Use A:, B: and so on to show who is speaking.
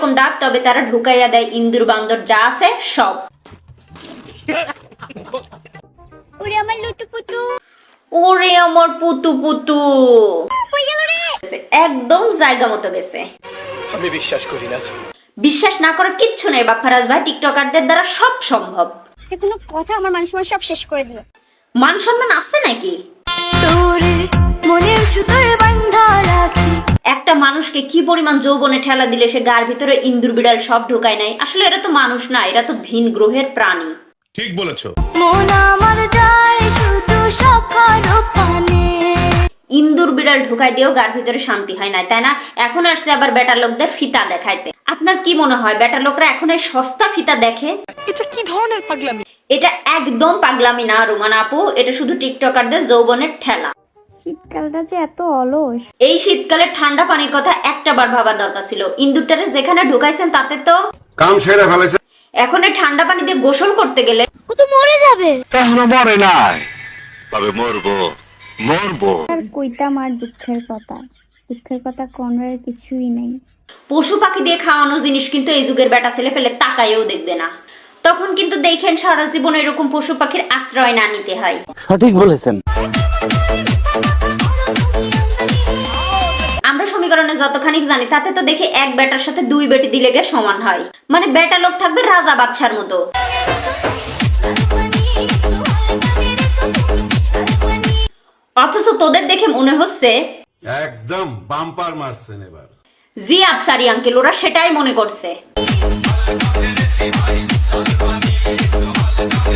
A: এরকম ডাক, তবে তারা ঢুকাইয়া দেয় ইন্দুর বান্দর যা আছে সব।
B: ওরে আমার লুতু পুতু,
A: ওরে আমার পুতু পুতু, একদম জায়গা মতো গেছে।
C: আমি বিশ্বাস করি না।
A: বিশ্বাস না করার কিচ্ছু নেই বাপ্পারাজ ভাই, টিকটকারদের দ্বারা সব সম্ভব।
B: কোনো কথা আমার মান সম্মান সব শেষ করে দিল।
A: মান সম্মান আছে নাকি?
B: তোরে মনের সুতোয় বাঁধা রাখি।
A: একটা মানুষকে কি পরিমাণ যৌবনে ঠেলা দিলে সে গার ভিতরে ইন্দুর বিড়াল সব ঢোকায় নাই? আসলে এরা তো মানুষ না, এরা তো ভিন গ্রহের প্রাণী।
D: ঠিক বলেছো।
B: মন আমার যায় শুধু সখার পানে।
A: ইন্দুর বিড়াল ঢুকাই দিয়েও গার ভিতরে শান্তি হয় না, তাই না? এখন আসছে আবার বেটা লোকদের ফিতা দেখাইতে। আপনার কি মনে হয় বেটা লোকরা এখন এই সস্তা ফিতা দেখে?
C: এটা কি ধরনের পাগলামি?
A: এটা একদম পাগলামি না রুমানা আপু, এটা শুধু টিকটকারদের যৌবনের ঠেলা।
B: শীতকালটা যে এত অলস।
A: এই শীতকালে ঠান্ডা পানির কথা একটা বার ভাবা দরকার ছিল। ইন্দুরটারে যেখানে ঢুকাইছেন তাতে তো
D: কাম সেরে ফেলেছে।
A: এখন এই ঠান্ডা পানি দিয়ে গোসল করতে গেলে
B: ও তো মরে যাবে।
C: এখনো মরে নাই, তবে মরবো মরবো।
B: আর কইতাম আর দুঃখের কথা, দুঃখের কথা কোনের কিছুই নেই।
A: পশু পাখি দিয়ে খাওয়ানো জিনিস কিন্তু এই যুগের বেটা ছেলে পেলে তাকাইও দেখবে না। তখন কিন্তু দেখেন সারা জীবন এরকম পশু পাখির আশ্রয় না নিতে হয়।
C: সঠিক বলেছেন।
A: আমরা সমীকরণে যতখানি জানি তাতে তো দেখি এক বেটার সাথে দুই বেটি দিলে গে সমান হয়। মানে বেটা লোক থাকবে রাজা বাদশার মতো। অথচ তোদের দেখে মনে হচ্ছে
D: একদম বাম্পার মারছেন এবার।
A: জি আফসারি আঙ্কেল, ওরা সেটাই মনে করছে।